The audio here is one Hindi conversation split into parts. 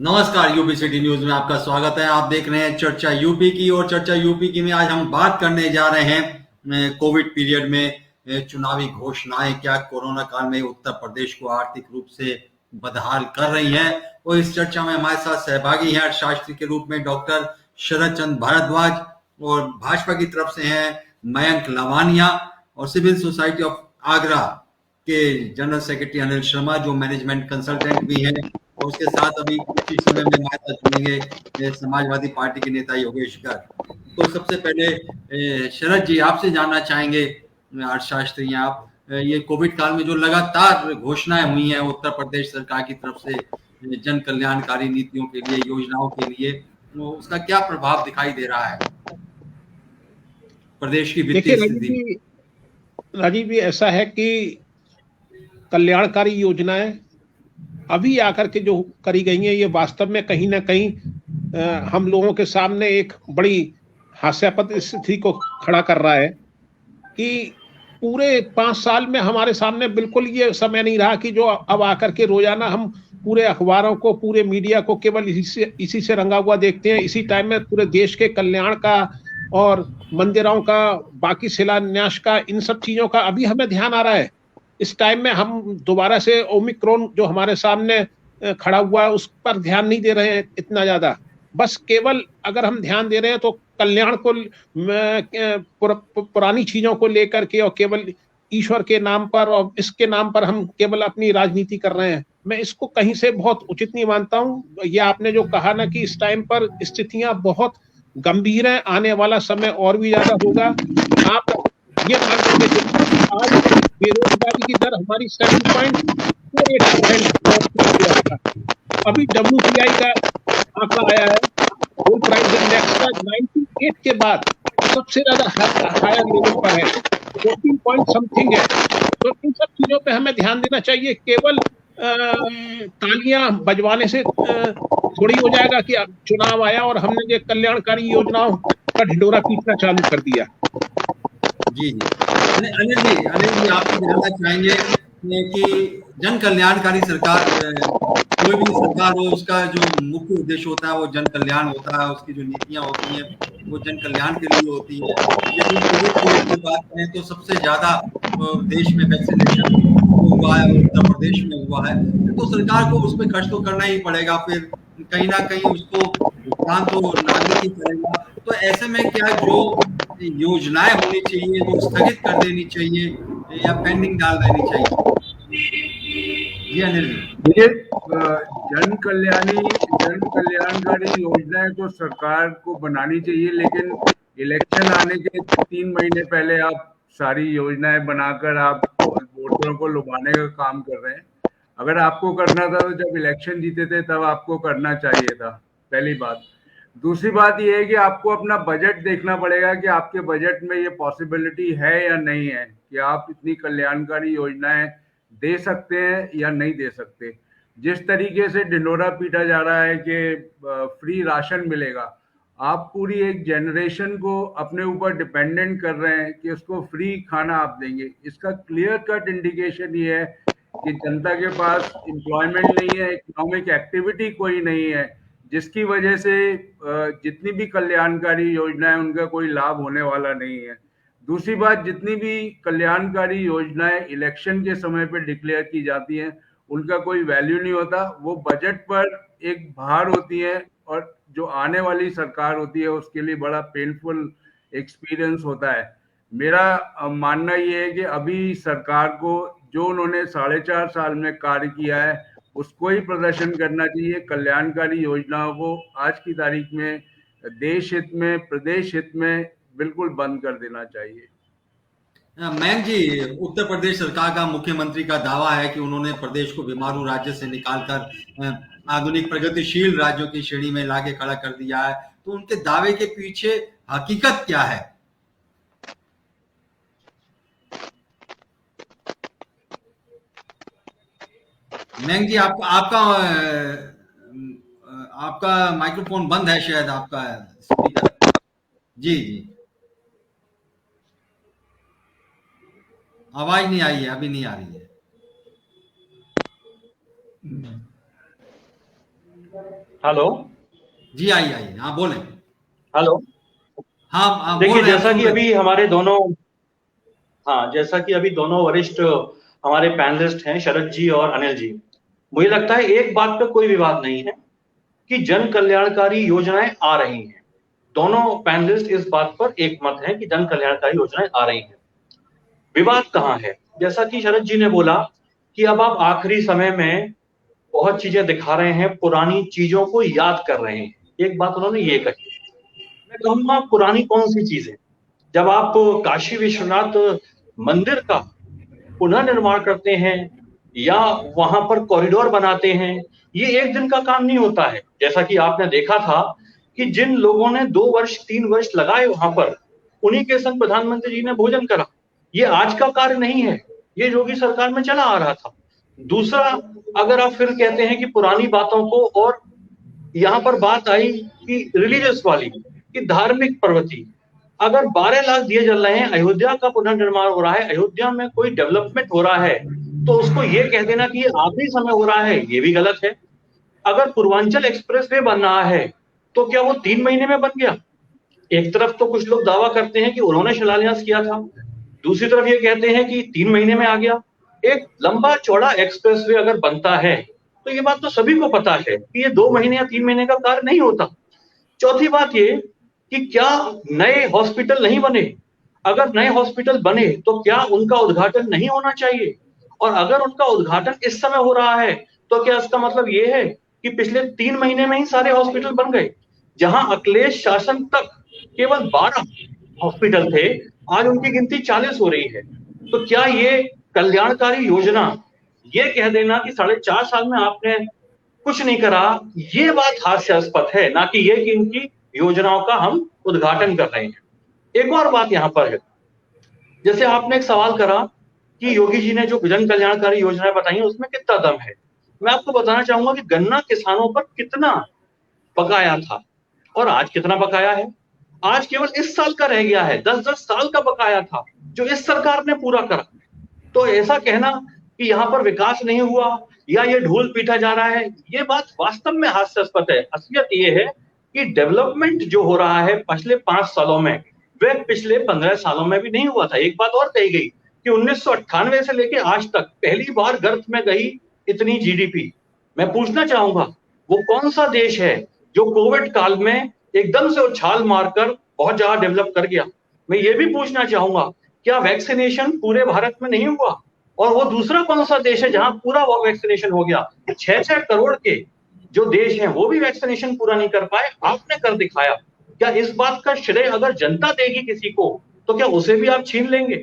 नमस्कार, यूपी सिटी न्यूज में आपका स्वागत है। आप देख रहे हैं चर्चा यूपी की। और चर्चा यूपी की में आज हम बात करने जा रहे हैं कोविड पीरियड में चुनावी घोषणाएं क्या कोरोना काल में उत्तर प्रदेश को आर्थिक रूप से बदहाल कर रही हैं। और इस चर्चा में हमारे साथ सहभागी हैं अर्थशास्त्री के रूप में डॉक्टर शरद चंद्र भारद्वाज, और भाजपा की तरफ से हैं मयंक लवानिया, और सिविल सोसाइटी ऑफ आगरा के जनरल सेक्रेटरी अनिल शर्मा जो मैनेजमेंट कंसल्टेंट भी हैं। और उसके साथ अभी कुछ ही समय में हमारे साथ जुड़ेंगे समाजवादी पार्टी के नेता योगेश गर्ग। तो सबसे पहले शरद जी आपसे जानना चाहेंगे, अर्थशास्त्री हैं आप, ये कोविड काल में जो लगातार घोषणाएं हुई हैं उत्तर प्रदेश सरकार की तरफ से जन कल्याणकारी नीतियों के लिए, योजनाओं के लिए, तो उसका क्या प्रभाव दिखाई दे रहा है प्रदेश की देखिए वित्तीय स्थिति में? राजीव जी ऐसा है कि कल्याणकारी योजनाएं अभी आकर के जो करी गई हैं ये वास्तव में कहीं ना कहीं हम लोगों के सामने एक बड़ी हास्यास्पद स्थिति को खड़ा कर रहा है कि पूरे 5 साल में हमारे सामने बिल्कुल ये समय नहीं रहा कि जो अब आकर के रोजाना हम पूरे अखबारों को, पूरे मीडिया को केवल इसी से रंगा हुआ देखते हैं। इसी टाइम में पूरे देश के कल्याण का और मंदिरों का, बाकी शिलान्यास का, इन सब चीजों का अभी हमें ध्यान आ रहा है। इस टाइम में हम दोबारा से ओमिक्रॉन जो हमारे सामने खड़ा हुआ है उस पर ध्यान नहीं दे रहे हैं इतना ज्यादा। बस केवल अगर हम ध्यान दे रहे हैं तो कल्याण को, पुरानी चीजों को लेकर के, और केवल ईश्वर के नाम पर और इसके नाम पर हम केवल अपनी राजनीति कर रहे हैं। मैं इसको कहीं से बहुत उचित नहीं मानता हूं। ये आपने जो कहा ना कि इस टाइम पर स्थितियां बहुत गंभीर है, आने वाला समय और भी ज्यादा होगा। आप ये मान करके देखिए, आज बेरोजगारी की दर हमारी 7.48% पहुंच चुकी है। अभी WPI का आंकड़ा आया है, गोल्ड प्राइस इंडेक्स का 98 के बाद सबसे ज्यादा हायर लेवल पर है, 14 पॉइंट समथिंग है। तो इन सब चीजों पे हमें ध्यान देना चाहिए। केवल तालियां बजवाने से थोड़ी हो जाएगा कि अब चुनाव आया और हमने ये कल्याणकारी योजनाओं का ढिंडोरा पीटना चालू कर दिया। जी जी। अनिल जी आपसे जानना चाहेंगे कि जन कल्याणकारी सरकार, कोई भी सरकार हो उसका जो मुख्य उद्देश्य होता है वो जन कल्याण होता है। उसकी जो नीतियां होती हैं वो जन कल्याण के लिए होती है। यदि कोविड पीरियड की बात करें तो सबसे ज्यादा देश में वैक्सीनेशन जो हुआ है वो उत्तर प्रदेश में हुआ है। तो सरकार को उस पर खर्च तो करना ही पड़ेगा, फिर कहीं ना कहीं उसको भुगतान तो नागरिक ही करेगा। तो ऐसे में क्या जो योजनाएं होनी चाहिए वो स्थगित कर देनी चाहिए या पेंडिंग डाल देनी चाहिए? जी अनिल जी। देखिए, जन कल्याणकारी योजनाएं तो सरकार को बनानी चाहिए, लेकिन इलेक्शन आने के 3 महीने पहले आप सारी योजनाएं बनाकर आप वोटरों को लुभाने का काम कर रहे हैं। अगर आपको करना था तो जब इलेक्शन जीते थे तब आपको करना चाहिए था, पहली बात। दूसरी बात यह है कि आपको अपना बजट देखना पड़ेगा कि आपके बजट में ये पॉसिबिलिटी है या नहीं है कि आप इतनी कल्याणकारी योजनाएं दे सकते हैं या नहीं दे सकते। जिस तरीके से ढिंडोरा पीटा जा रहा है कि फ्री राशन मिलेगा, आप पूरी एक जनरेशन को अपने ऊपर डिपेंडेंट कर रहे हैं कि उसको फ्री खाना आप देंगे। इसका क्लियर कट इंडिकेशन ये है कि जनता के पास एम्प्लॉयमेंट नहीं है, इकोनॉमिक एक्टिविटी कोई नहीं है, जिसकी वजह से जितनी भी कल्याणकारी योजनाएं उनका कोई लाभ होने वाला नहीं है। दूसरी बात, जितनी भी कल्याणकारी योजनाएं इलेक्शन के समय पे डिक्लेयर की जाती हैं उनका कोई वैल्यू नहीं होता। वो बजट पर एक भार होती है और जो आने वाली सरकार होती है उसके लिए बड़ा पेनफुल एक्सपीरियंस होता है। मेरा मानना ये है कि अभी सरकार को जो उन्होंने 4.5 साल में कार्य किया है उसको ही प्रदर्शन करना चाहिए। कल्याणकारी योजनाओं को आज की तारीख में देश हित में, प्रदेश हित में बिल्कुल बंद कर देना चाहिए। मयंक जी, उत्तर प्रदेश सरकार का मुख्यमंत्री का दावा है कि उन्होंने प्रदेश को बीमारू राज्य से निकालकर आधुनिक प्रगतिशील राज्यों की श्रेणी में लाके खड़ा कर दिया है। तो उनके दावे के पीछे हकीकत क्या है? मयंक जी, आपका आपका आपका माइक्रोफोन बंद है शायद, आपका स्पीकर। जी जी। आवाज नहीं आई है, अभी नहीं आ रही है। हेलो। जी आइए आइए, हाँ बोलें। हेलो। हाँ बोल देखिए, रहे हैं, जैसा सुन कि रहे अभी हमारे दोनों हाँ, जैसा कि अभी दोनों वरिष्ठ हमारे पैनलिस्ट हैं, शरद जी और अनिल जी, मुझे लगता है एक बात पे कोई विवाद नहीं है कि जन कल्याणकारी योजनाएं आ रही हैं। दोनों पैनलिस्ट इस बात पर एक मत हैं कि जन कल्याणकारी योजनाएं आ रही हैं। विवाद कहाँ है? जैसा कि शरद जी ने बोला कि अब आप आखिरी समय में बहुत चीजें दिखा रहे हैं, पुरानी चीजों को याद कर रहे हैं। एक बात उन्होंने ये कही। मैं कहूंगा पुरानी कौन सी चीज है? जब आप काशी विश्वनाथ मंदिर का पुनर्निर्माण करते हैं या वहां पर कॉरिडोर बनाते हैं, ये एक दिन का काम नहीं होता है। जैसा कि आपने देखा था कि जिन लोगों ने 2 वर्ष 3 वर्ष लगाए वहां पर, उन्हीं के संग प्रधानमंत्री जी ने भोजन करा। ये आज का कार्य नहीं है, ये योगी सरकार में चला आ रहा था। दूसरा, अगर आप फिर कहते हैं कि पुरानी बातों को, और यहां पर बात आई कि रिलीजियस वाली, कि धार्मिक प्रवृत्ति, अगर 12 लाख दिए जल रहे हैं, अयोध्या का पुनर्निर्माण हो रहा है, अयोध्या में कोई डेवलपमेंट हो रहा है, तो उसको ये कह देना कि ये आखिरी समय हो रहा है, ये भी गलत है। अगर पूर्वांचल एक्सप्रेस वे बन रहा है, तो क्या वो 3 महीने में बन गया? एक तरफ तो कुछ लोग दावा करते हैं कि उन्होंने शिलान्यास किया था, दूसरी तरफ ये कहते हैं कि 3 महीने में आ गया। एक लंबा चौड़ा एक्सप्रेस वे अगर बनता है, तो ये बात तो सभी को पता है कि ये 2 महीने या 3 महीने का कार्य नहीं होता। चौथी बात ये कि क्या नए हॉस्पिटल नहीं बने? अगर नए हॉस्पिटल बने तो क्या उनका उद्घाटन नहीं होना चाहिए? और अगर उनका उद्घाटन इस समय हो रहा है, तो क्या इसका मतलब ये है कि पिछले 3 महीने में ही सारे हॉस्पिटल बन गए? जहां अखिलेश शासन तक केवल 12 हॉस्पिटल थे, आज उनकी गिनती 40 हो रही है। तो क्या ये कल्याणकारी योजना, ये कह देना कि 4.5 साल में आपने कुछ नहीं करा, ये बात हास्यास्पद है, ना कि ये कि इनकी योजनाओं का हम उद्घाटन कर रहे हैं। एक और बात यहां पर है, जैसे आपने एक सवाल करा कि योगी जी ने जो जन कल्याणकारी योजनाएं बताई हैं उसमें कितना दम है। मैं आपको बताना चाहूंगा कि गन्ना किसानों पर कितना बकाया था और आज कितना बकाया है। आज केवल इस साल का रह गया है, 10-10 साल का बकाया था जो इस सरकार ने पूरा करा। तो ऐसा कहना कि यहाँ पर विकास नहीं हुआ या ये ढूल पीटा जा रहा है, ये बात वास्तव में हास्यास्पद है। असलियत ये है कि डेवलपमेंट जो हो रहा है पिछले 5 सालों में, वह पिछले 15 सालों में भी नहीं हुआ था। एक बात और कही गई कि 1998 से लेके आज तक पहली बार गर्त में गई इतनी जीडीपी। मैं पूछना चाहूंगा, वो कौन सा देश है जो कोविड काल में एकदम से उछाल मारकर बहुत ज्यादा डेवलप कर गया? मैं ये भी पूछना चाहूंगा, क्या वैक्सीनेशन पूरे भारत में नहीं हुआ? और वो दूसरा कौन सा देश है जहां पूरा वैक्सीनेशन हो गया? 6-6 करोड़ के जो देश हैं वो भी वैक्सीनेशन पूरा नहीं कर पाए, आपने कर दिखाया। क्या इस बात का श्रेय अगर जनता देगी किसी को, तो क्या उसे भी आप छीन लेंगे?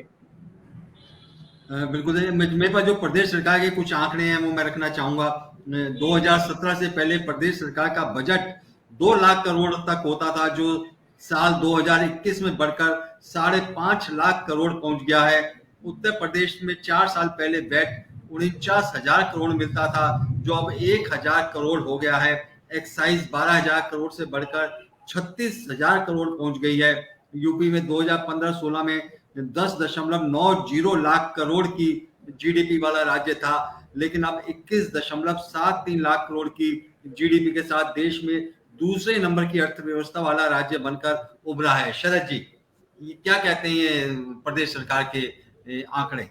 बिल्कुल। मेरे पास जो प्रदेश सरकार के कुछ आंकड़े हैं वो मैं रखना चाहूंगा। 2017 से पहले प्रदेश सरकार का बजट 2 लाख करोड़ तक होता था, जो साल 2021 में बढ़कर 5.5 लाख करोड़ पहुंच गया है। उत्तर प्रदेश में 4 साल पहले वैट 49,000 करोड़ मिलता था, जो अब 1,000 करोड़ हो गया है। एक्साइज 12,000 करोड़ से बढ़कर 36,000 करोड़ पहुंच गई है। यूपी में 2015-16 में 10.90 लाख करोड़ की जीडीपी वाला राज्य था, लेकिन अब 21.73 लाख करोड़ की जीडीपी के साथ देश में दूसरे नंबर की अर्थव्यवस्था वाला राज्य बनकर उभरा है। शरद जी, ये क्या कहते हैं ये प्रदेश सरकार के आंकड़े?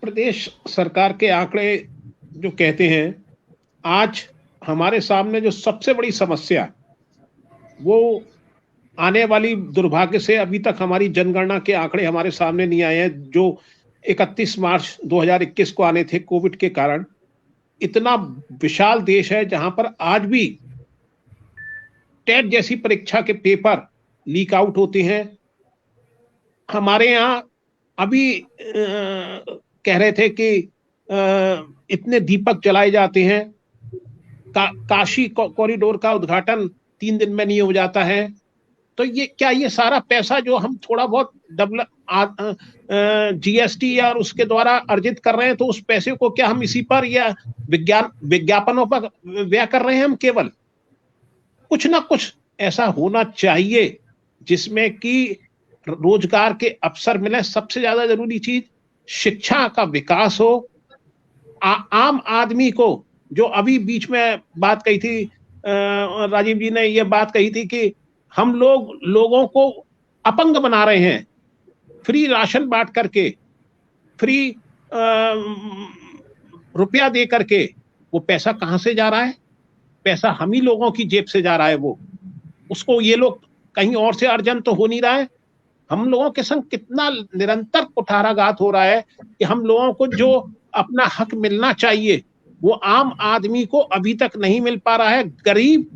प्रदेश सरकार के आंकड़े जो कहते हैं, आज हमारे सामने जो सबसे बड़ी समस्या, वो आने वाली, दुर्भाग्य से अभी तक हमारी जनगणना के आंकड़े हमारे सामने नहीं आए हैं, जो 31 मार्च 2021 को आने थे कोविड के कारण। इतना विशाल देश है जहां पर आज भी टेट जैसी परीक्षा के पेपर लीक आउट होते हैं। हमारे यहाँ अभी कह रहे थे कि इतने दीपक जलाए जाते हैं, काशी कॉरिडोर का उद्घाटन 3 दिन में नहीं हो जाता है। तो ये क्या, ये सारा पैसा जो हम थोड़ा बहुत जीएसटी या उसके द्वारा अर्जित कर रहे हैं, तो उस पैसे को क्या हम इसी पर या विज्ञापनों पर व्यय कर रहे हैं? हम केवल कुछ ना कुछ ऐसा होना चाहिए जिसमें कि रोजगार के अवसर मिले। सबसे ज्यादा जरूरी चीज शिक्षा का विकास हो, आम आदमी को जो अभी बीच में बात कही थी, राजीव जी ने ये बात कही थी कि हम लोगों को अपंग बना रहे हैं, फ्री राशन बांट करके, फ्री रुपया दे करके। वो पैसा कहां से जा रहा है? पैसा हम ही लोगों की जेब से जा रहा है। वो उसको ये लोग कहीं और से अर्जन तो हो नहीं रहा है। हम लोगों के संग कितना निरंतर कुठाराघात हो रहा है कि हम लोगों को जो अपना हक मिलना चाहिए वो आम आदमी को अभी तक नहीं मिल पा रहा है। गरीब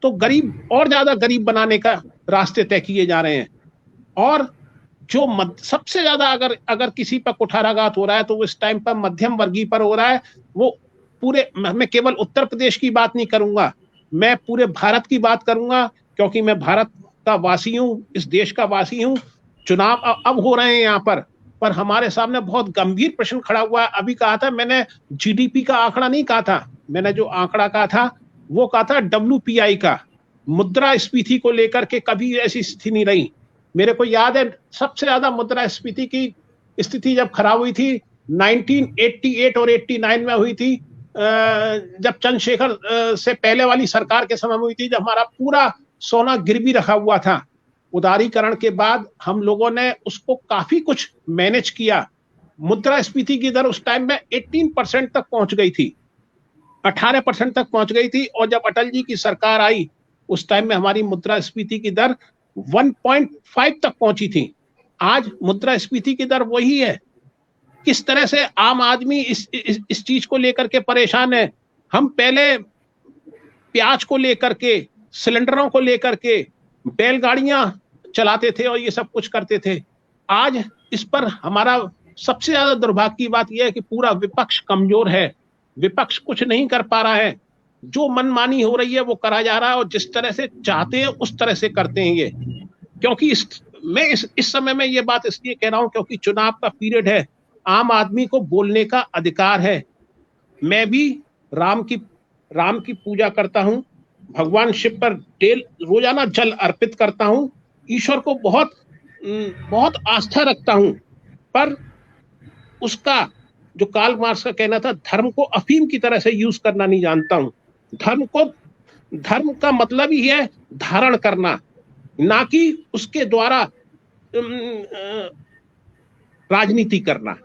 तो गरीब और ज्यादा गरीब बनाने का रास्ते तय किए जा रहे हैं। और जो सबसे ज्यादा अगर किसी पर कुठाराघात हो रहा है तो वो इस टाइम पर मध्यम वर्गीय पर हो रहा है। वो पूरे, मैं केवल उत्तर प्रदेश की बात नहीं करूंगा, मैं पूरे भारत की बात करूंगा, क्योंकि मैं भारत का वासी हूं, इस देश का वासी हूं। चुनाव अब हो रहे हैं यहाँ पर हमारे सामने बहुत गंभीर प्रश्न खड़ा हुआ है। अभी कहा था मैंने, जीडीपी का आंकड़ा नहीं कहा था, मैंने जो आंकड़ा कहा था वो कहा था WPI का, मुद्रास्फीति को लेकर के कभी ऐसी स्थिति नहीं रही। मेरे को याद है सबसे ज्यादा मुद्रास्फीति की स्थिति जब खराब हुई थी 1988 और 89 में हुई थी, जब चंद्रशेखर से पहले वाली सरकार के समय में हुई थी, जब हमारा पूरा सोना गिरवी रखा हुआ था। उदारीकरण के बाद हम लोगों ने उसको काफी कुछ मैनेज किया। मुद्रास्फीति की दर उस टाइम में 18% तक पहुंच गई थी, 18% तक पहुंच गई थी। और जब अटल जी की सरकार आई उस टाइम में हमारी मुद्रास्फीति की दर 1.5 तक पहुंची थी। आज मुद्रास्फीति की दर वही है। किस तरह से आम आदमी इस चीज को लेकर के परेशान है। हम पहले प्याज को लेकर के, सिलेंडरों को लेकर के बैलगाड़ियां चलाते थे और ये सब कुछ करते थे। आज इस पर हमारा सबसे ज्यादा दुर्भाग्य की बात यह है कि पूरा विपक्ष कमजोर है, विपक्ष कुछ नहीं कर पा रहा है। जो मनमानी हो रही है वो करा जा रहा है और जिस तरह से चाहते हैं उस तरह से करते हैं ये। क्योंकि मैं इस समय में ये बात इसलिए कह रहा हूं क्योंकि चुनाव का पीरियड है, आम आदमी को बोलने का अधिकार है। मैं भी राम की पूजा करता हूं, भगवान शिव पर रोजाना जल अर्पित करता हूं, ईश्वर को बहुत बहुत आस्था रखता हूं। पर उसका जो कार्ल मार्क्स का कहना था, धर्म को अफीम की तरह से यूज करना नहीं जानता हूं। धर्म का मतलब ही है धारण करना, ना कि उसके द्वारा राजनीति करना।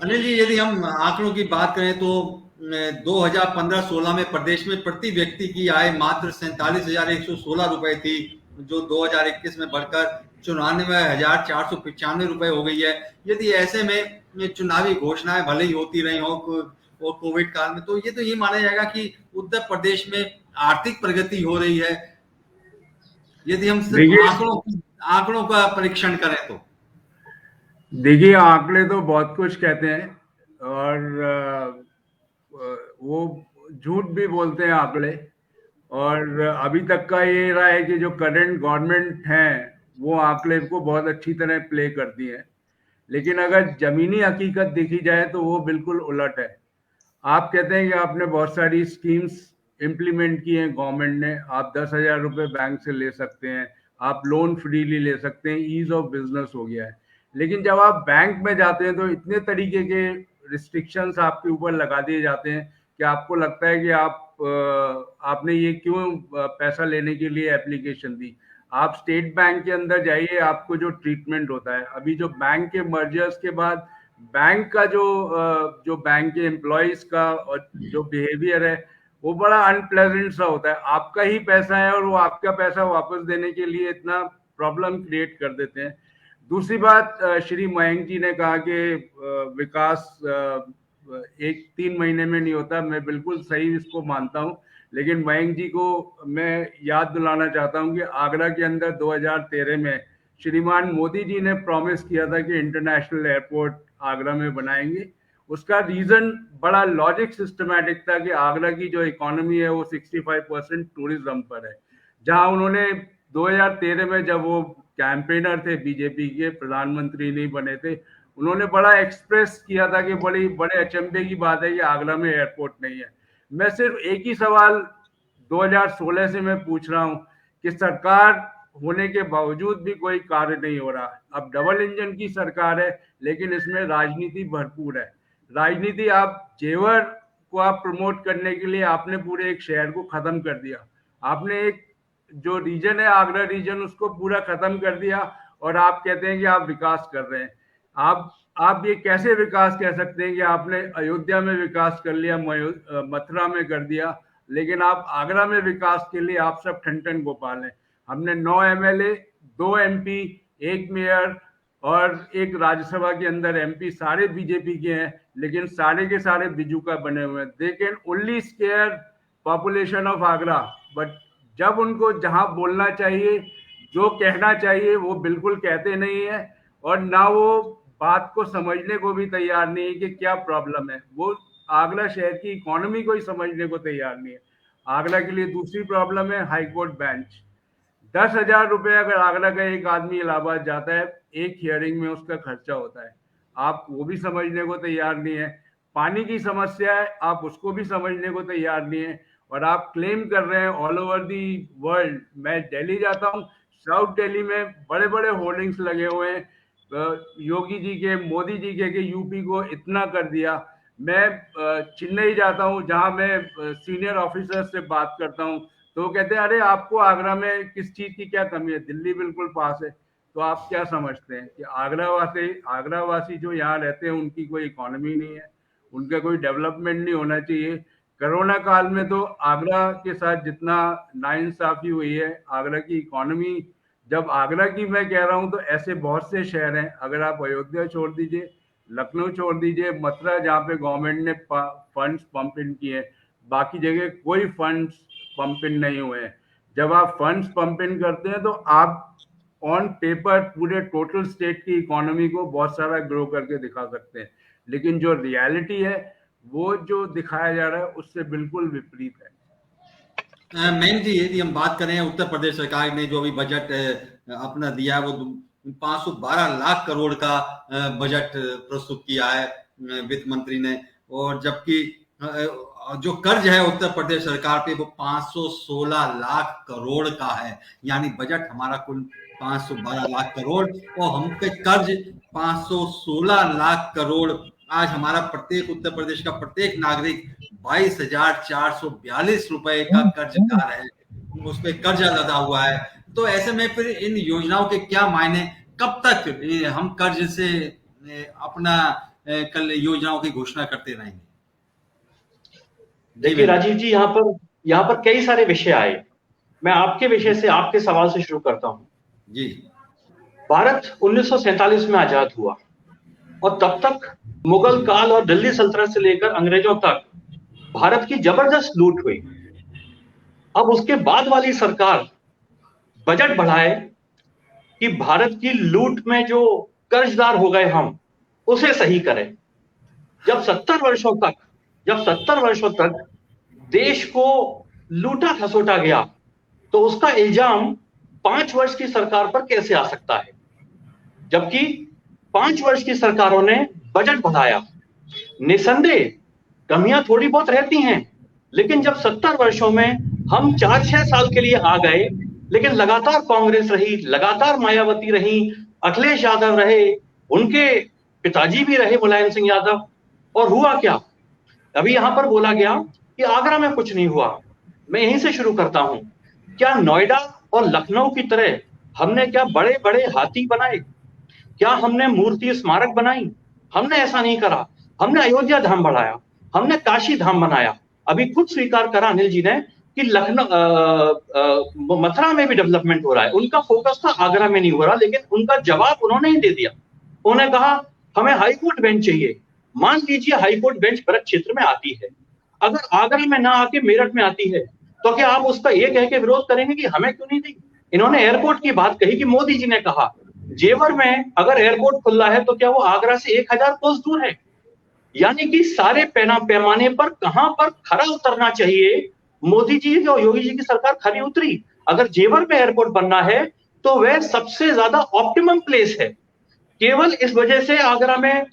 अनिल जी, यदि हम आंकड़ों की बात करें तो 2015-16 में प्रदेश में प्रति व्यक्ति की आय मात्र 47,116 रुपए थी, जो 2021 में बढ़कर 94,495 रुपए हो गई है। यदि ऐसे में चुनावी घोषणाएं भले ही होती रही हो और कोविड काल में, तो ये माना जाएगा कि उत्तर प्रदेश में आर्थिक प्रगति हो रही है। यदि हम सिर्फ आंकड़ों का परीक्षण करें तो देखिए, आंकड़े तो बहुत कुछ कहते हैं और वो झूठ भी बोलते हैं आंकड़े। और अभी तक का ये रहा है कि जो करंट गवर्नमेंट है वो आंकड़े को बहुत अच्छी तरह प्ले करती है, लेकिन अगर जमीनी हकीकत देखी जाए तो वो बिल्कुल उलट है। आप कहते हैं कि आपने बहुत सारी स्कीम्स इम्प्लीमेंट की हैं गवर्नमेंट ने, आप 10,000 रुपये बैंक से ले सकते हैं, आप लोन फ्रीली ले सकते हैं, ईज ऑफ बिजनेस हो गया है। लेकिन जब आप बैंक में जाते हैं तो इतने तरीके के रिस्ट्रिक्शंस आपके ऊपर लगा दिए जाते हैं कि आपको लगता है कि आपने ये क्यों पैसा लेने के लिए एप्लीकेशन दी। आप स्टेट बैंक के अंदर जाइए, आपको जो ट्रीटमेंट होता है, अभी जो बैंक के मर्जर्स के बाद बैंक का जो बैंक के एम्प्लॉयज का और जो बिहेवियर है वो बड़ा अनप्लेजेंट सा होता है। आपका ही पैसा है और वो आपका पैसा वापस देने के लिए इतना प्रॉब्लम क्रिएट कर देते हैं। दूसरी बात, श्री मयंक जी ने कहा कि विकास 3 महीने में नहीं होता, मैं बिल्कुल सही इसको मानता हूं। लेकिन मयंक जी को मैं याद दिलाना चाहता हूं कि आगरा के अंदर 2013 में श्रीमान मोदी जी ने प्रॉमिस किया था कि इंटरनेशनल एयरपोर्ट आगरा में बनाएंगे। उसका रीजन बड़ा लॉजिक सिस्टमैटिक था कि आगरा की जो इकोनॉमी है वो 65% टूरिज्म पर है। जहां उन्होंने 2013 में, जब वो कैंपेनर थे बीजेपी के, प्रधानमंत्री नहीं बने थे, उन्होंने बड़ा एक्सप्रेस किया था कि बड़े अचंभे की बात है कि आगरा में एयरपोर्ट नहीं है। मैं सिर्फ एक ही सवाल 2016 से मैं पूछ रहा हूं कि सरकार होने के बावजूद भी कोई कार्य नहीं हो रहा। अब डबल इंजन की सरकार है लेकिन इसमें राजनीति भरपूर है। राजनीति, आप जेवर उसको आप प्रमोट करने के लिए आपने पूरे एक शहर को खत्म कर दिया। आपने एक जो रीजन है आगरा रीजन उसको पूरा खत्म कर दिया और आप कहते हैं कि आप विकास कर रहे हैं। आप ये कैसे विकास कह सकते हैं कि आपने अयोध्या में विकास कर लिया, मथुरा में कर दिया, लेकिन आप आगरा में विकास के लिए आप सब ठन गोपाल हैं। हमने 9 MLA, 2 MP, 1 मेयर और एक राज्यसभा के अंदर MP सारे बीजेपी के हैं, लेकिन सारे के सारे बीजू का बने हुए हैं। They can only square population of Agra, but जब उनको जहां बोलना चाहिए, जो कहना चाहिए, वो बिल्कुल कहते नहीं है और ना वो बात को समझने को भी तैयार नहीं है कि क्या प्रॉब्लम है। वो आगरा शहर की इकोनॉमी को ही समझने को तैयार नहीं है। आगरा के लिए दूसरी प्रॉब्लम है हाईकोर्ट बेंच। 10,000 रुपये अगर आगरा का एक आदमी इलाहाबाद जाता है, एक हियरिंग में उसका खर्चा होता है, आप वो भी समझने को तैयार नहीं है। पानी की समस्या है, आप उसको भी समझने को तैयार नहीं है और आप क्लेम कर रहे हैं ऑल ओवर दी वर्ल्ड। मैं दिल्ली जाता हूँ, साउथ दिल्ली में बड़े बड़े होर्डिंग्स लगे हुए हैं, योगी जी के, मोदी जी के यूपी को इतना कर दिया। मैं चेन्नई जाता हूँ, जहाँ मैं सीनियर ऑफिसर से बात करता हूँ, तो वो कहते हैं अरे आपको आगरा में किस चीज की क्या कमी है, दिल्ली बिल्कुल पास है। तो आप क्या समझते हैं कि आगरा वासी जो यहाँ रहते हैं उनकी कोई इकोनॉमी नहीं है, उनका कोई डेवलपमेंट नहीं होना चाहिए। कोरोना काल में तो आगरा के साथ जितना नाइंसाफी हुई है, आगरा की इकोनॉमी, जब आगरा की मैं कह रहा हूं तो ऐसे बहुत से शहर हैं, अगर आप अयोध्या छोड़ दीजिए, लखनऊ छोड़ दीजिए, मथुरा जहाँ पे गवर्नमेंट ने फंड्स पंप इन किए, बाकी जगह कोई फंड्स पंप इन नहीं हुए हैं। जब आप फंड्स पंप इन करते हैं तो आप ऑन पेपर पूरे टोटल स्टेट की इकोनॉमी को बहुत सारा ग्रो करके दिखा सकते हैं, लेकिन जो रियलिटी है वो जो दिखाया जा रहा है उससे बिल्कुल विपरीत है। मैम जी, यदि हम बात करें उत्तर प्रदेश सरकार ने जो भी बजट अपना दिया है, वो 512 लाख करोड़ का बजट प्रस्तुत किया है वित्त मंत्री ने, और जबकि जो कर्ज है उत्तर प्रदेश सरकार पे वो 516 लाख करोड़ का है। यानी बजट हमारा कुल 512 लाख करोड़ और हम पे कर्ज 516 लाख करोड़। आज हमारा प्रत्येक उत्तर प्रदेश का प्रत्येक नागरिक 22,442 रुपए का कर्जदार है, उस पर कर्जा लदा हुआ है। तो ऐसे में फिर इन योजनाओं के क्या मायने, कब तक हम कर्ज से अपना कल योजनाओं की घोषणा करते रहेंगे? देखिए राजीव जी, यहाँ पर कई सारे विषय आए। मैं आपके विषय से, आपके सवाल से शुरू करता हूँ जी। भारत 1947 में आजाद हुआ और तब तक मुगल काल और दिल्ली सल्तनत से लेकर अंग्रेजों तक भारत की जबरदस्त लूट हुई। अब उसके बाद वाली सरकार बजट बढ़ाए कि भारत की लूट में जो कर्जदार हो गए हम, उसे सही करें। जब 70 वर्षों तक देश को लूटा खसोटा गया, तो उसका इल्जाम 5 वर्ष की सरकार पर कैसे आ सकता है? जबकि 5 वर्ष की सरकारों ने बजट बढ़ाया। निसंदेह कमियां थोड़ी बहुत रहती हैं, लेकिन जब 70 वर्षों में हम 4-6 साल के लिए आ गए, लेकिन लगातार कांग्रेस रही, लगातार मायावती रही, अखिलेश यादव रहे, उनके पिताजी भी रहे मुलायम सिंह यादव, और हुआ क्या? अभी यहां पर बोला गया कि आगरा में कुछ नहीं हुआ। मैं यहीं से शुरू करता हूं। क्या नोएडा और लखनऊ की तरह हमने क्या बड़े बड़े हाथी बनाए? क्या हमने मूर्ति स्मारक बनाई? हमने ऐसा नहीं करा। हमने अयोध्या धाम बढ़ाया, हमने काशी धाम बनाया। अभी खुद स्वीकार करा अनिल जी ने कि लखनऊ मथुरा में भी डेवलपमेंट हो रहा है। उनका फोकस था आगरा में नहीं हो रहा, लेकिन उनका जवाब उन्होंने ही दे दिया। उन्होंने कहा हमें हाईकोर्ट बेंच चाहिए। मान लीजिए हाईकोर्ट बेंच ब्रज क्षेत्र में आती है, अगर आगरा में ना आके मेरठ में आती है, तो क्या आप उसका ये कह के विरोध करेंगे कि हमें क्यों नहीं दी? इन्होंने एयरपोर्ट की बात कही कि मोदी जी ने कहा जेवर में अगर एयरपोर्ट खुल रहा है तो क्या वो आगरा से 1000 कोस दूर है? यानी कि सारे पैमाने पर कहां पर खरा उतरना चाहिए, मोदी जी और योगी जी की सरकार खरी उतरी। अगर जेवर में एयरपोर्ट बनना है तो वह सबसे ज्यादा ऑप्टिमम प्लेस है। केवल इस वजह से आगरा में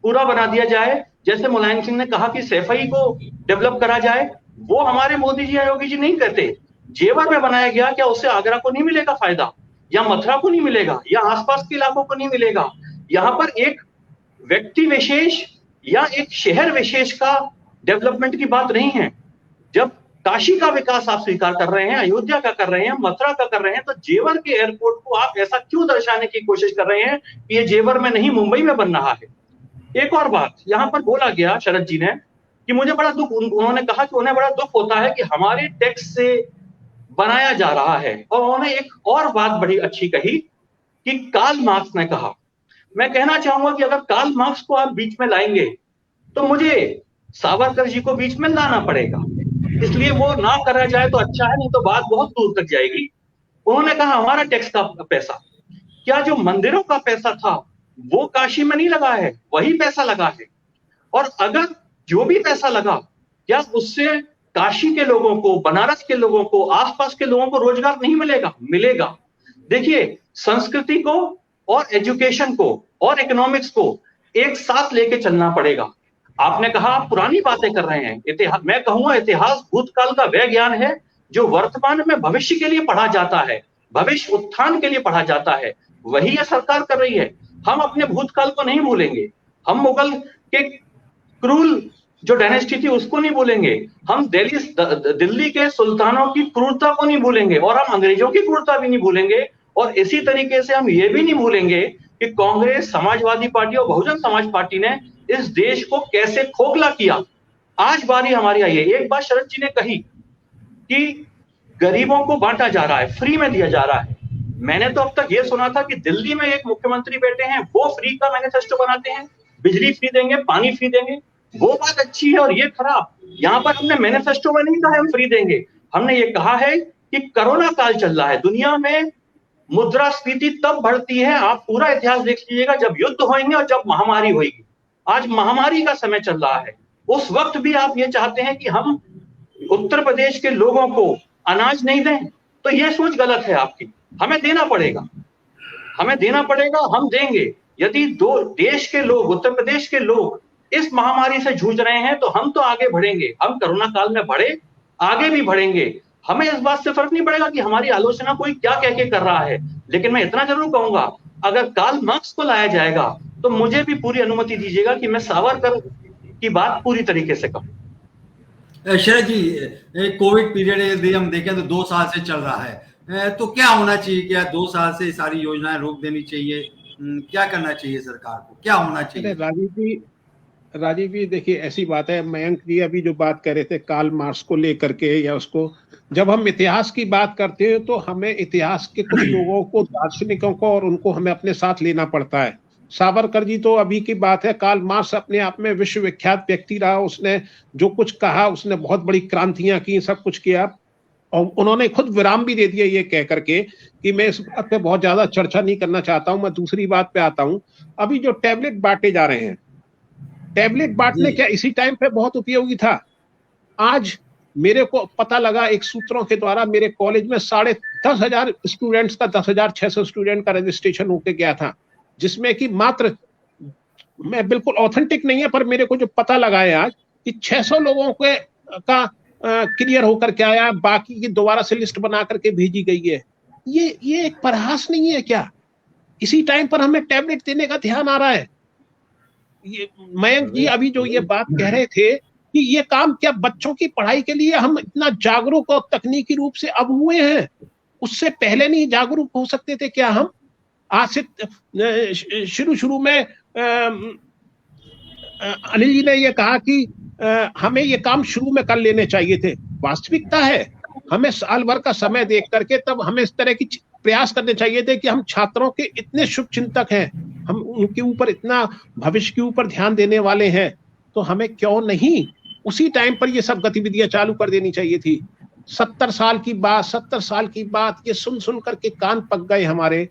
पूरा बना दिया जाए, जैसे मुलायम सिंह ने कहा कि सैफई को डेवलप करा जाए, वो हमारे मोदी जी या योगी जी नहीं कहते। जेवर में बनाया गया, क्या उससे आगरा को नहीं मिलेगा फायदा, या मथुरा को नहीं मिलेगा, या आसपास के इलाकों को नहीं मिलेगा? यहाँ पर एक व्यक्ति विशेष या एक शहर विशेष का डेवलपमेंट की बात नहीं है। जब काशी का विकास आप स्वीकार कर रहे हैं, अयोध्या का कर रहे हैं, मथुरा का कर रहे हैं, तो जेवर के एयरपोर्ट को आप ऐसा क्यों दर्शाने की कोशिश कर रहे हैं कि ये जेवर में नहीं मुंबई में बन रहा है। एक और बात यहां पर बोला गया शरद जी ने कि मुझे बड़ा दुख, उन्होंने कहा कि उन्हें बड़ा दुख होता है कि हमारे टैक्स से बनाया जा रहा है। और उन्होंने एक और बात बड़ी अच्छी कही कि कार्ल मार्क्स ने कहा। मैं कहना चाहूंगा कि अगर कार्ल मार्क्स को आप बीच में लाएंगे तो मुझे सावरकर जी को बीच में लाना पड़ेगा, इसलिए वो ना करा जाए तो अच्छा है, नहीं तो बात बहुत दूर तक जाएगी। उन्होंने कहा हमारा टैक्स का पैसा, क्या जो मंदिरों का पैसा था वो काशी में नहीं लगा है, वही पैसा लगा है। और अगर जो भी पैसा लगा, क्या उससे काशी के लोगों को, बनारस के लोगों को, आसपास के लोगों को रोजगार नहीं मिलेगा? मिलेगा। देखिए, संस्कृति को और एजुकेशन को और इकोनॉमिक्स को एक साथ लेके चलना पड़ेगा। आपने कहा आप पुरानी बातें कर रहे हैं, इतिहास, मैं कहूंगा इतिहास भूतकाल का वह ज्ञान है जो वर्तमान में भविष्य के लिए पढ़ा जाता है, भविष्य उत्थान के लिए पढ़ा जाता है, वही यह सरकार कर रही है। हम अपने भूतकाल को नहीं भूलेंगे, हम मुगल के क्रूर जो डायनेस्टी थी उसको नहीं भूलेंगे, हम दिल्ली के सुल्तानों की क्रूरता को नहीं भूलेंगे, और हम अंग्रेजों की क्रूरता भी नहीं भूलेंगे। और इसी तरीके से हम ये भी नहीं भूलेंगे कि कांग्रेस, समाजवादी पार्टी और बहुजन समाज पार्टी ने इस देश को कैसे खोखला किया। आज बारी हमारी आई है। एक बात शरद जी ने कही कि गरीबों को बांटा जा रहा है, फ्री में दिया जा रहा है। मैंने तो अब तक ये सुना था कि दिल्ली में एक मुख्यमंत्री बैठे हैं, वो फ्री का मैनिफेस्टो बनाते हैं, बिजली फ्री देंगे, पानी फ्री देंगे। वो बात अच्छी है और ये खराब। यहां पर हमने मैनिफेस्टो में नहीं कहा हम फ्री देंगे, हमने ये कहा है कि कोरोना काल चल रहा है, दुनिया में मुद्रास्फीति तब बढ़ती है, आप पूरा इतिहास देख लीजिएगा, जब युद्ध होंगे और जब महामारी होगी। आज महामारी का समय चल रहा है, उस वक्त भी आप ये चाहते हैं कि हम उत्तर प्रदेश के लोगों को अनाज नहीं दें, तो ये सोच गलत है आपकी। हमें देना पड़ेगा, हमें देना पड़ेगा, हम देंगे। यदि दो देश के लोग, उत्तर प्रदेश के लोग इस महामारी से जूझ रहे हैं तो हम तो आगे बढ़ेंगे, हम कोरोना काल में बढ़े, आगे भी बढ़ेंगे। हमें इस बात से फर्क नहीं पड़ेगा कि हमारी आलोचना कोई क्या कह के कर रहा है, लेकिन मैं इतना जरूर कहूंगा, अगर कार्ल मार्क्स को लाया जाएगा तो मुझे भी पूरी अनुमति दीजिएगा कि मैं सावरकर की बात पूरी तरीके से कहूं। शरद जी, कोविड पीरियड यदि हम देखें तो 2 साल से चल रहा है, तो क्या होना चाहिए? क्या 2 साल से सारी योजनाएं रोक देनी चाहिए? क्या करना चाहिए सरकार को, क्या होना चाहिए? राजीव जी देखिए, ऐसी बात है, मयंक जी अभी जो बात कर रहे थे कार्ल मार्क्स को लेकर के, या उसको, जब हम इतिहास की बात करते हैं तो हमें इतिहास के कुछ लोगों को, दार्शनिकों को, और उनको हमें अपने साथ लेना पड़ता है। सावरकर जी तो अभी की बात है, कार्ल मार्क्स अपने आप में विश्वविख्यात व्यक्ति रहा, उसने जो कुछ कहा, उसने बहुत बड़ी क्रांतियां की, सब कुछ किया, और उन्होंने खुद विराम भी दे दिया ये कह करके कि मैं इस बात पे बहुत ज्यादा चर्चा नहीं करना चाहता हूं। मैं दूसरी बात पे आता हूं। अभी जो टैबलेट बांटे जा रहे हैं, टैबलेट बांटने क्या इसी टाइम पे बहुत उपयोगी था। आज मेरे को पता लगा एक सूत्रों के द्वारा, मेरे कॉलेज में 10,500 स्टूडेंट्स का, 10,600 स्टूडेंट का रजिस्ट्रेशन होके गया था, जिसमें कि मात्र, मैं बिल्कुल ऑथेंटिक नहीं है पर मेरे को जो पता लगा है आज कि 600 लोगों के का क्लियर होकर के आया, बाकी की दोबारा से लिस्ट बना करके भेजी गई है। ये एक प्रयास नहीं है क्या? इसी टाइम पर हमें टैबलेट देने का ध्यान आ रहा है। ये मयंक जी अभी जो ये बात कह रहे थे कि ये काम क्या बच्चों की पढ़ाई के लिए हम इतना जागरूक और तकनीकी रूप से अब हुए हैं, उससे पहले नहीं जागरूक हो सकते थे क्या हम? आज से शुरू में अनिल जी ने ये कहा कि हमें ये काम शुरू में कर लेने चाहिए थे। वास्तविकता है, हमें साल भर का समय देख करके तब हमें इस तरह की प्रयास करने चाहिए थे कि हम छात्रों के इतने शुभ चिंतक हैं, हम उनके ऊपर इतना भविष्य के ऊपर ध्यान देने वाले हैं, तो हमें क्यों नहीं उसी टाइम पर ये सब गतिविधियां चालू कर देनी चाहिए थी। 70 साल की बात ये सुन करके कान पक गए हमारे।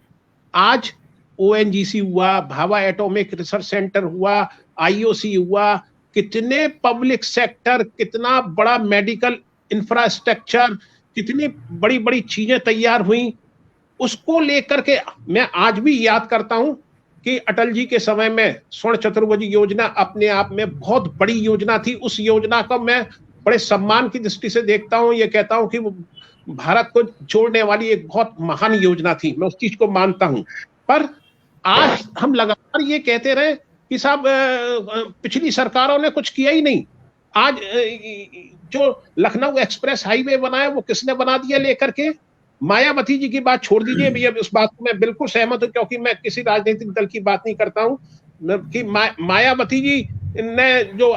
आज ONGC हुआ, भाभा एटॉमिक रिसर्च सेंटर हुआ, IOC हुआ, कितने पब्लिक सेक्टर, कितना बड़ा मेडिकल इंफ्रास्ट्रक्चर, कितनी बड़ी बड़ी चीजें तैयार हुई, उसको लेकर के मैं आज भी याद करता हूं कि अटल जी के समय में स्वर्ण चतुर्भुज योजना अपने आप में बहुत बड़ी योजना थी। उस योजना को मैं बड़े सम्मान की दृष्टि से देखता हूं, ये कहता हूं कि वो भारत को जोड़ने वाली एक बहुत महान योजना थी, मैं उस चीज को मानता हूं। पर आज हम लगातार ये कहते रहे कि साहब पिछली सरकारों ने कुछ किया ही नहीं। आज जो लखनऊ एक्सप्रेस हाईवे बना है वो किसने बना दिया लेकर के? मायावती जी की बात छोड़ दीजिए भैया, इस बात को मैं बिल्कुल सहमत हूं, क्योंकि मैं किसी राजनीतिक दल की बात नहीं करता हूं कि मायावती जी ने जो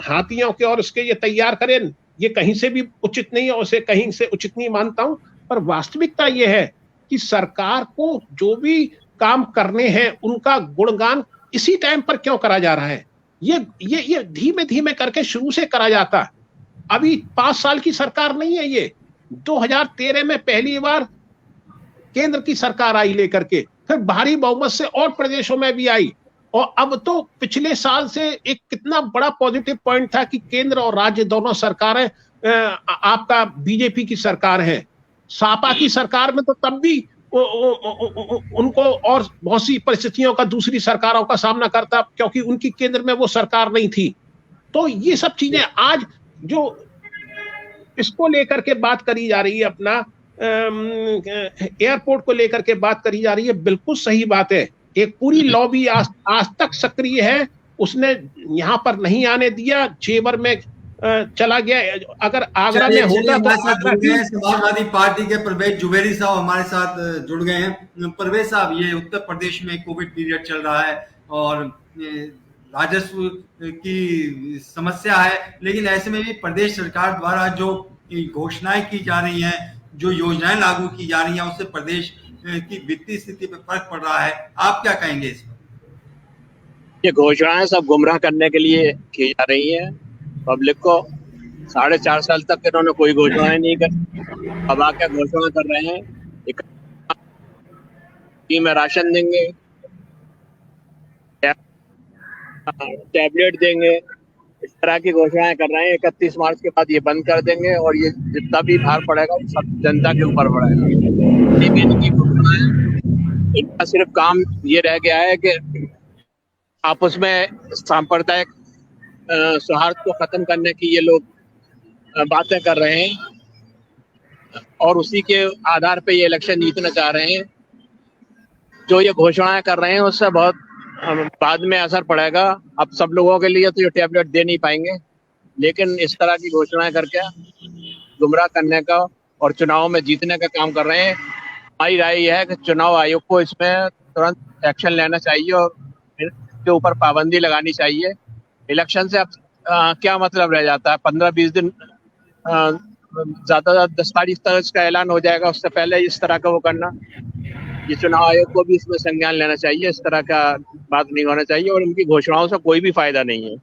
हाथियों के और उसके ये तैयार करें, ये कहीं से भी उचित नहीं है, उसे कहीं से उचित नहीं मानता हूं। पर वास्तविकता ये है कि सरकार को जो भी काम करने हैं उनका गुणगान इसी टाइम पर क्यों करा जा रहा है? ये धीमे धीमे करके शुरू से करा जाता। अभी 5 साल की सरकार नहीं है ये, 2013 में पहली बार केंद्र की सरकार आई लेकर के, फिर भारी बहुमत से और प्रदेशों में भी आई, और अब तो पिछले साल से एक कितना बड़ा पॉजिटिव पॉइंट था कि केंद्र और राज्य दोनों सरकारें आपका बीजेपी की सरकार है। सपा की सरकार में तो तब भी उनको और बहुत सी परिस्थितियों का दूसरी सरकारों का सामना करता, क्योंकि उनकी केंद्र में वो सरकार नहीं थी। तो ये सब चीजें आज जो इसको लेकर के बात करी जा रही है, अपना एयरपोर्ट को लेकर के बात करी जा रही है, बिल्कुल सही बात है। एक पूरी लॉबी आज तक सक्रिय है, उसने यहां पर नहीं आने दिया, जेवर में चला गया। अगर आगरा में होता तो समाजवादी पार्टी के परवेज जुबेरी साहब हमारे साथ जुड़ गए हैं। परवेज साहब, ये उत्तर प्रदेश में कोविड पीरियड चल रहा है और राजस्व की समस्या है, लेकिन ऐसे में भी प्रदेश सरकार द्वारा जो घोषणाएं की जा रही हैं, जो योजनाएं लागू की जा रही हैं, उससे प्रदेश की वित्तीय स्थिति पर फर्क पड़ रहा है। आप क्या कहेंगे इस पर? ये घोषणाएं सब गुमराह करने के लिए की जा रही हैं पब्लिक को। 4.5 साल तक इन्होंने कोई घोषणाएं नहीं की, अब आके घोषणा कर रहे हैं कि में राशन देंगे, टैबलेट देंगे, इस तरह की घोषणाएं कर रहे हैं। 31 मार्च के बाद ये बंद कर देंगे और ये जितना भी भार पड़ेगा वो सब जनता के ऊपर पड़ेगा। लेकिन इनकी घोषणाएं, इनका सिर्फ काम ये रह गया है कि आपस में सांप्रदायिक सौहार्द को खत्म करने की ये लोग बातें कर रहे हैं और उसी के आधार पे ये इलेक्शन जीतना चाह रहे हैं। जो ये घोषणाएं कर रहे हैं उससे बहुत बाद में असर पड़ेगा। अब सब लोगों के लिए तो ये टैबलेट दे नहीं पाएंगे, लेकिन इस तरह की घोषणाएं करके गुमराह करने का और चुनाव में जीतने का काम कर रहे हैं। हमारी राय यह है कि चुनाव आयोग को इसमें तुरंत एक्शन लेना चाहिए और इसके ऊपर पाबंदी लगानी चाहिए। इलेक्शन से अब क्या मतलब रह जाता है? 15-20 दिन, ज्यादा 10 तारीख तक इसका ऐलान हो जाएगा, उससे पहले इस तरह का वो करना, ये चुनाव आयोग को भी इसमें संज्ञान लेना चाहिए। इस तरह का बात नहीं होना चाहिए और इनकी घोषणाओं से कोई भी फायदा नहीं है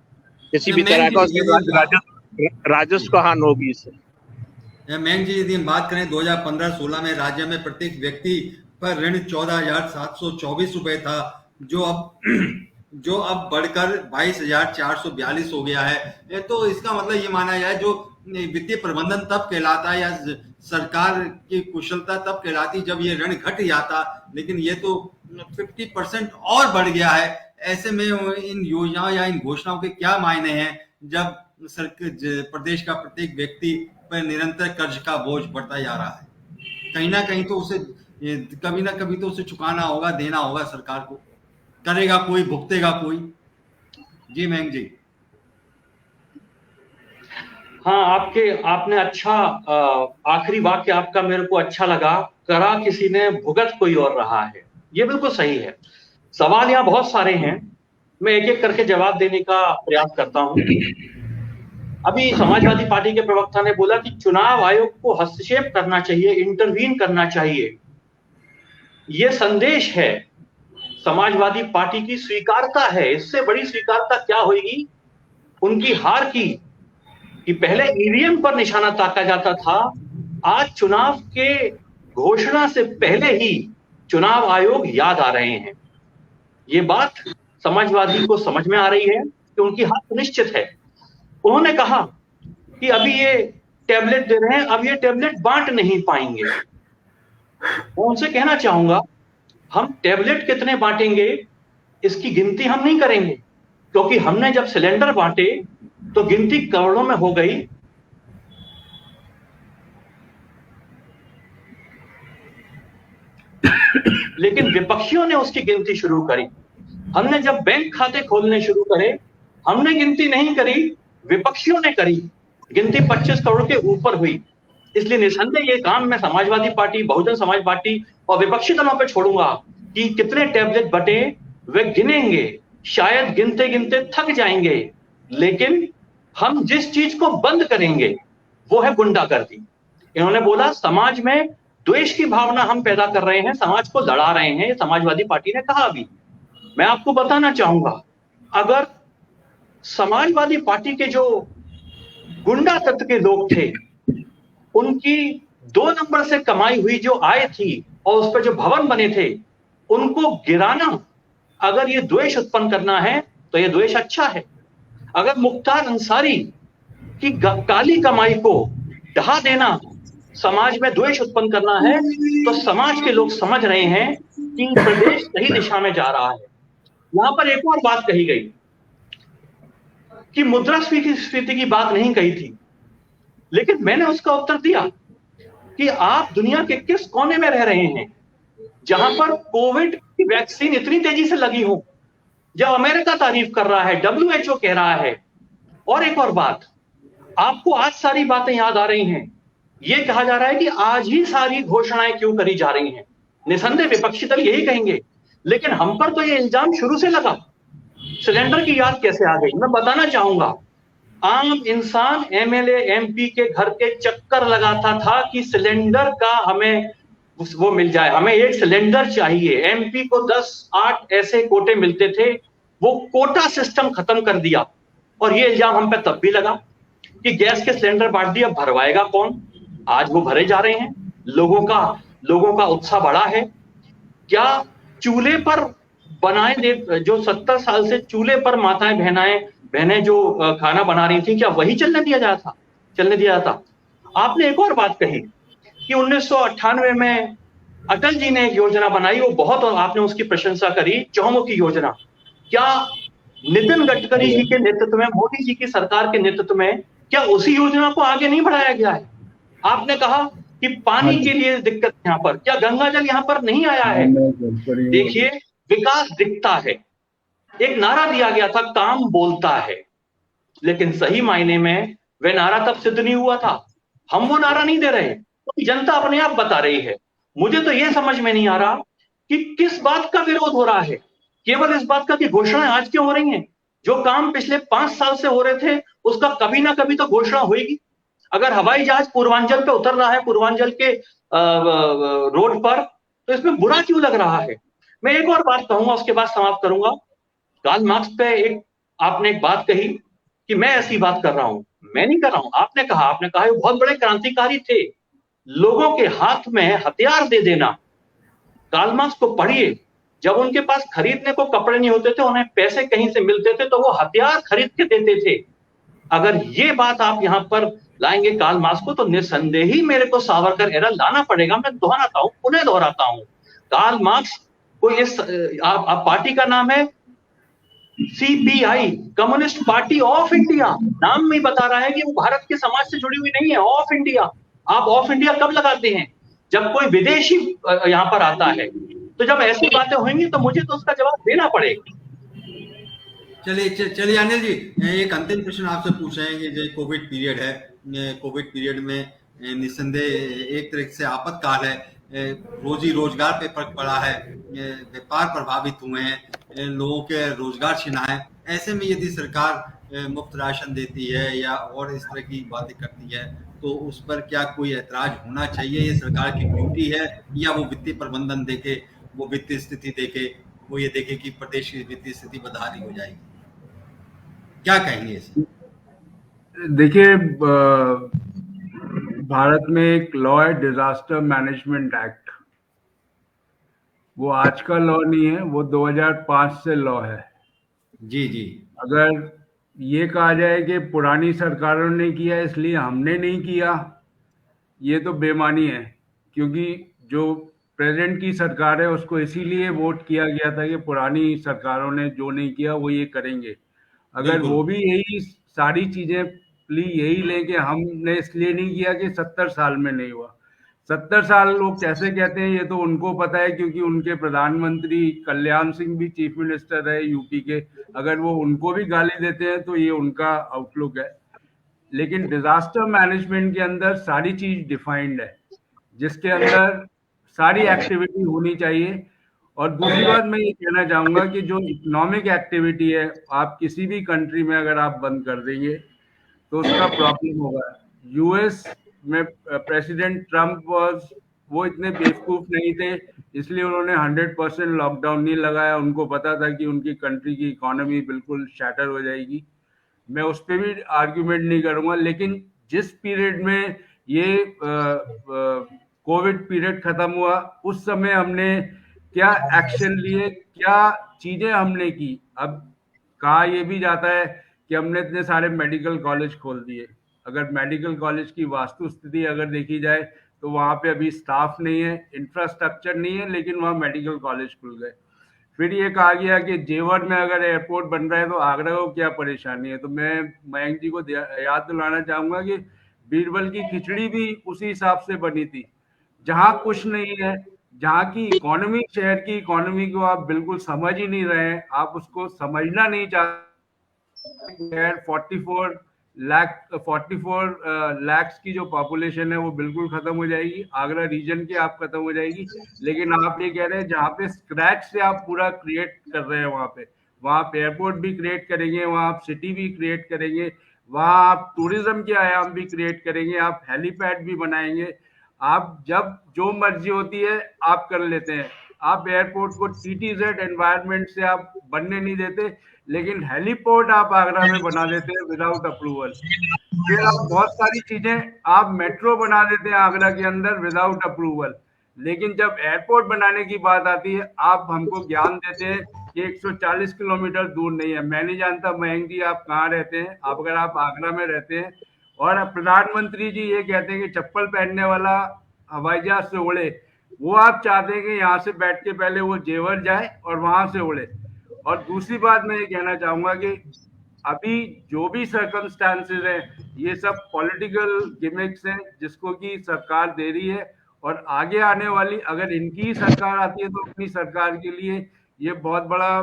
किसी भी तरह का। उसके राजस्व को हानि होगी इससे। मैंग जी, यदि हम बात करें 2015-16 में राज्य में प्रत्येक व्यक्ति पर ऋण 14,724 रुपए था, जो अब बढ़कर 22,442 हो गया है। तो इसका मतलब ये माना जाए, जो वित्तीय प्रबंधन तब कहलाता है या सरकार की कुशलता तब कहलाती जब ये ऋण घट जाता, लेकिन ये तो 50% और बढ़ गया है। ऐसे में इन योजनाओं या इन घोषणाओं के क्या मायने हैं जब प्रदेश का प्रत्येक व्यक्ति पर निरंतर कर्ज का बोझ बढ़ता जा रहा है? कहीं ना कहीं तो उसे कभी ना कभी तो उसे चुकाना होगा, देना होगा सरकार को। करेगा कोई, भुगतेगा कोई। जी मैंग जी। हाँ, आपने अच्छा आखिरी वाक्य आपका मेरे को अच्छा लगा, करा किसी ने, भुगत कोई और रहा है। ये बिल्कुल सही है। सवाल यहाँ बहुत सारे हैं, मैं एक एक करके जवाब देने का प्रयास करता हूँ। अभी समाजवादी पार्टी के प्रवक्ता ने बोला कि चुनाव आयोग को हस्तक्षेप करना चाहिए, इंटरवीन करना चाहिए। ये संदेश है, समाजवादी पार्टी की स्वीकारता है। इससे बड़ी स्वीकारता क्या होगी उनकी हार की, कि पहले ईवीएम पर निशाना ताका जाता था, आज चुनाव के घोषणा से पहले ही चुनाव आयोग याद आ रहे हैं। ये बात समाजवादी को समझ में आ रही है कि उनकी हार निश्चित है। उन्होंने कहा कि अभी ये टैबलेट दे रहे हैं, अब ये टैबलेट बांट नहीं पाएंगे। मैं उनसे कहना चाहूंगा, हम टैबलेट कितने बांटेंगे इसकी गिनती हम नहीं करेंगे, क्योंकि हमने जब सिलेंडर बांटे तो गिनती करोड़ों में हो गई। लेकिन विपक्षियों ने उसकी गिनती शुरू करी। हमने जब बैंक खाते खोलने शुरू करे, हमने गिनती नहीं करी, विपक्षियों ने करी, गिनती 25 करोड़ के ऊपर हुई। इसलिए निसंदेह ये काम मैं समाजवादी पार्टी, बहुजन समाज पार्टी और विपक्षी दलों पे छोड़ूंगा कि कितने टैबलेट बटे वे गिनेंगे, शायद गिनते गिनते थक जाएंगे, लेकिन हम जिस चीज को बंद करेंगे वो है गुंडागर्दी। इन्होंने बोला समाज में द्वेष की भावना हम पैदा कर रहे हैं, समाज को लड़ा रहे हैं, समाजवादी पार्टी ने कहा। अभी मैं आपको बताना चाहूंगा, अगर समाजवादी पार्टी के जो गुंडा तत्व के लोग थे, उनकी 2 नंबर से कमाई हुई जो आय थी और उस पर जो भवन बने थे, उनको गिराना, अगर ये द्वेष उत्पन्न करना है तो ये द्वेष अच्छा है। अगर मुख्तार अंसारी की काली कमाई को ढहा देना समाज में द्वेष उत्पन्न करना है, तो समाज के लोग समझ रहे हैं कि प्रदेश सही दिशा में जा रहा है। यहां पर एक और बात कही गई कि मुद्रास्फीति की बात नहीं कही थी, लेकिन मैंने उसका उत्तर दिया कि आप दुनिया के किस कोने में रह रहे हैं जहां पर कोविड की वैक्सीन इतनी तेजी से लगी हो, जब अमेरिका तारीफ कर रहा है, WHO कह रहा है। और एक और बात, आपको आज सारी बातें याद आ रही हैं, यह कहा जा रहा है कि आज ही सारी घोषणाएं क्यों करी जा रही हैं। निसंदेह विपक्षी दल यही कहेंगे, लेकिन हम पर तो यह इल्जाम शुरू से लगा। सिलेंडर की याद कैसे आ गई? मैं बताना चाहूंगा, आम इंसान MLA MP के घर के चक्कर लगाता था कि सिलेंडर का हमें वो मिल जाए, हमें एक सिलेंडर चाहिए। MP को 10-8 ऐसे कोटे मिलते थे, वो कोटा सिस्टम खत्म कर दिया। और ये इल्जाम हम पे तब भी लगा कि गैस के सिलेंडर बांट दिया, भरवाएगा कौन? आज वो भरे जा रहे हैं। लोगों का उत्साह बढ़ा है। क्या चूल्हे पर बनाए दे, जो 70 साल से चूल्हे पर माताएं बहनें जो खाना बना रही थी, क्या वही चलने दिया जाता? आपने एक और बात कही कि 1998 में अटल जी ने एक योजना बनाई, वो बहुत, और आपने उसकी प्रशंसा करी, चौमुखी योजना। क्या नितिन गडकरी जी के नेतृत्व में, मोदी जी की सरकार के नेतृत्व में, क्या उसी योजना को आगे नहीं बढ़ाया गया है? आपने कहा कि पानी के लिए दिक्कत यहाँ पर, क्या गंगा जल यहाँ पर नहीं आया है? देखिए, विकास दिखता है। एक नारा दिया गया था, काम बोलता है, लेकिन सही मायने में वह नारा तब सिद्ध नहीं हुआ था। हम वो नारा नहीं दे रहे, तो जनता अपने आप बता रही है। मुझे तो यह समझ में नहीं आ रहा कि किस बात का विरोध हो रहा है। केवल इस बात का कि घोषणाएं आज क्यों हो रही हैं? जो काम पिछले 5 साल से हो रहे थे, उसका कभी ना कभी तो घोषणा होगी। अगर हवाई जहाज पूर्वांचल पे उतर रहा है, पूर्वांचल के रोड पर, तो इसमें बुरा क्यों लग रहा है? मैं एक और बात कहूंगा, उसके बाद समाप्त करूंगा। कार्ल मार्क्स पे आपने एक बात कही कि मैं ऐसी बात कर रहा हूं। मैं नहीं कर रहा हूं, आपने कहा वो बहुत बड़े क्रांतिकारी थे। लोगों के हाथ में हथियार दे देना। कार्ल मार्क्स को पढ़िए, जब उनके पास खरीदने को कपड़े नहीं होते थे, उन्हें पैसे कहीं से मिलते थे, तो वो हथियार खरीद के देते थे। अगर ये बात आप यहाँ पर लाएंगे कार्ल मार्क्स को, तो निसंदेह ही मेरे को सावरकर एरा लाना पड़ेगा। मैं पुनः दोहराता हूं, कार्ल मार्क्स को इस आप पार्टी का नाम है CPI, communist party of India. नाम में बता रहा है कि वो भारत के समाज से जुड़ी हुई नहीं है, ऑफ इंडिया। आप ऑफ इंडिया कब लगाते हैं? जब कोई विदेशी यहाँ पर आता है। तो जब ऐसी बातें होंगी तो मुझे तो उसका जवाब देना पड़ेगा। चलिए अनिल जी, एक अंतिम प्रश्न आपसे पूछ रहे हैं कि जो कोविड पीरियड है, कोविड पीरियड में निस्संदेह एक तरह से आपातकाल है, रोजी रोजगार पे फर्क पड़ा है, व्यापार प्रभावित हुए हैं, लोगों के रोजगार छिना है। ऐसे में यदि सरकार मुफ्त राशन देती है या और इस तरह की बातें करती है, तो उस पर क्या कोई ऐतराज होना चाहिए? ये सरकार की ड्यूटी है, या वो वित्तीय प्रबंधन देके, वो वित्तीय स्थिति देके, वो ये देखे कि प्रदेश की वित्तीय स्थिति बदहाली हो जाएगी? क्या कहेंगे इसे? देखिए, भारत में एक लॉ है, डिजास्टर मैनेजमेंट एक्ट। वो आज का लॉ नहीं है, वो 2005 से लॉ है। जी। अगर ये कहा जाए कि पुरानी सरकारों ने किया इसलिए हमने नहीं किया, ये तो बेमानी है। क्योंकि जो प्रेजेंट की सरकार है उसको इसीलिए वोट किया गया था कि पुरानी सरकारों ने जो नहीं किया वो ये करेंगे। अगर वो भी यही सारी चीजें यही लें कि हमने इसलिए नहीं किया कि 70 साल में नहीं हुआ। 70 साल लोग कैसे कहते हैं ये तो उनको पता है, क्योंकि उनके प्रधानमंत्री कल्याण सिंह भी चीफ मिनिस्टर है यूपी के। अगर वो उनको भी गाली देते हैं तो ये उनका आउटलुक है। लेकिन डिजास्टर मैनेजमेंट के अंदर सारी चीज डिफाइंड है, जिसके अंदर सारी एक्टिविटी होनी चाहिए। और दूसरी बात मैं ये कहना चाहूंगा कि जो इकोनॉमिक एक्टिविटी है, आप किसी भी कंट्री में अगर आप बंद कर देंगे तो उसका प्रॉब्लम होगा। यूएस में प्रेसिडेंट ट्रम्प वो इतने बेवकूफ नहीं थे, इसलिए उन्होंने 100% लॉकडाउन नहीं लगाया। उनको पता था कि उनकी कंट्री की इकोनॉमी बिल्कुल शैटर हो जाएगी। मैं उस पर भी आर्ग्यूमेंट नहीं करूंगा, लेकिन जिस पीरियड में ये कोविड पीरियड खत्म हुआ, उस समय हमने क्या एक्शन लिए, क्या चीजें हमने की। अब कहा यह भी जाता है कि हमने इतने सारे मेडिकल कॉलेज खोल दिए। अगर मेडिकल कॉलेज की वास्तु स्थिति अगर देखी जाए तो वहां पे अभी स्टाफ नहीं है, इंफ्रास्ट्रक्चर नहीं है, लेकिन वहां मेडिकल कॉलेज खुल गए। फिर ये कहा गया कि जेवर में अगर एयरपोर्ट बन रहा है तो आगरा को क्या परेशानी है। तो मैं मयंक जी को याद दिलाना चाहूंगा कि बीरबल की खिचड़ी भी उसी हिसाब से बनी थी। जहां कुछ नहीं है, जहां की इकोनॉमी, शहर की इकोनॉमी को आप बिल्कुल समझ ही नहीं रहे हैं, आप उसको समझना नहीं चाहते। 44 लाख की जो पॉपुलेशन है वो बिल्कुल खत्म हो जाएगी, आगरा रीजन की आप खत्म हो जाएगी। लेकिन आप ये कह रहे हैं जहाँ पे स्क्रैच से आप पूरा क्रिएट कर रहे हैं, वहां पे एयरपोर्ट भी क्रिएट करेंगे, वहां आप सिटी भी क्रिएट करेंगे, वहां आप टूरिज्म के आयाम भी क्रिएट करेंगे, आप हेलीपैड भी बनाएंगे। आप जब जो मर्जी होती है आप कर लेते हैं। आप एयरपोर्ट को टीटीजेड एनवायरनमेंट से आप बनने नहीं देते, लेकिन हेलीपोर्ट आप आगरा में बना देते हैं विदाउट अप्रूवल। फिर आप बहुत सारी चीजें, आप मेट्रो बना देते हैं आगरा के अंदर विदाउट अप्रूवल। लेकिन जब एयरपोर्ट बनाने की बात आती है, आप हमको ज्ञान देते हैं कि 140 किलोमीटर दूर नहीं है। मैं नहीं जानता मयंक जी आप कहाँ रहते हैं, आप अगर आप आगरा में रहते हैं और प्रधानमंत्री जी ये कहते हैं कि चप्पल पहनने वाला हवाई जहाज से उड़े, वो आप चाहते हैं कि यहाँ से बैठ के पहले वो जेवर जाए और वहां से उड़े। और दूसरी बात मैं ये कहना चाहूंगा कि अभी जो भी सर्कमस्टांसेस है, ये सब पॉलिटिकल गिमिक्स हैं जिसको कि सरकार दे रही है। और आगे आने वाली अगर इनकी सरकार आती है तो अपनी सरकार के लिए ये बहुत बड़ा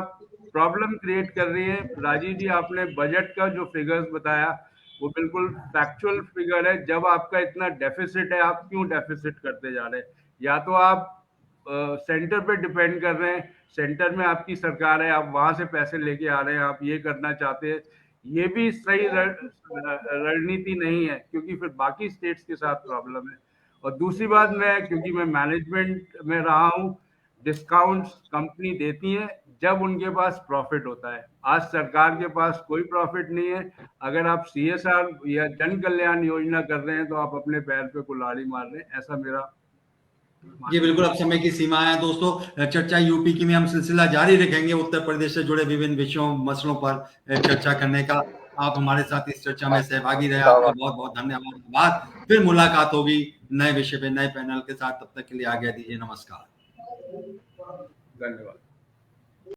प्रॉब्लम क्रिएट कर रही है। राजीव जी, आपने बजट का जो फिगर्स बताया वो बिल्कुल फैक्चुअल फिगर है। जब आपका इतना डेफिसिट है, आप क्यों डेफिसिट करते जा रहे हैं? या तो आप सेंटर पे डिपेंड कर रहे हैं, सेंटर में आपकी सरकार है, आप वहां से पैसे लेके आ रहे हैं, आप ये करना चाहते हैं। ये भी सही रणनीति नहीं है, क्योंकि फिर बाकी स्टेट्स के साथ प्रॉब्लम है। और दूसरी बात, क्योंकि मैं मैनेजमेंट में रहा हूँ, डिस्काउंट्स कंपनी देती है जब उनके पास प्रॉफिट होता है। आज सरकार के पास कोई प्रॉफिट नहीं है। अगर आप CSR या जन कल्याण योजना कर रहे हैं तो आप अपने पैर पे कुल्हाड़ी मार रहे हैं, ऐसा मेरा। जी बिल्कुल, अब समय की सीमा है दोस्तों। चर्चा यूपी की में हम सिलसिला जारी रखेंगे, उत्तर प्रदेश से जुड़े विभिन्न विषयों मसलों पर चर्चा करने का। आप हमारे साथ इस चर्चा में सहभागी रहे, आपका बहुत बहुत धन्यवाद। फिर मुलाकात होगी नए विषय पे, नए पैनल के साथ। तब तक के लिए आज्ञा दीजिए, नमस्कार। धन्यवाद।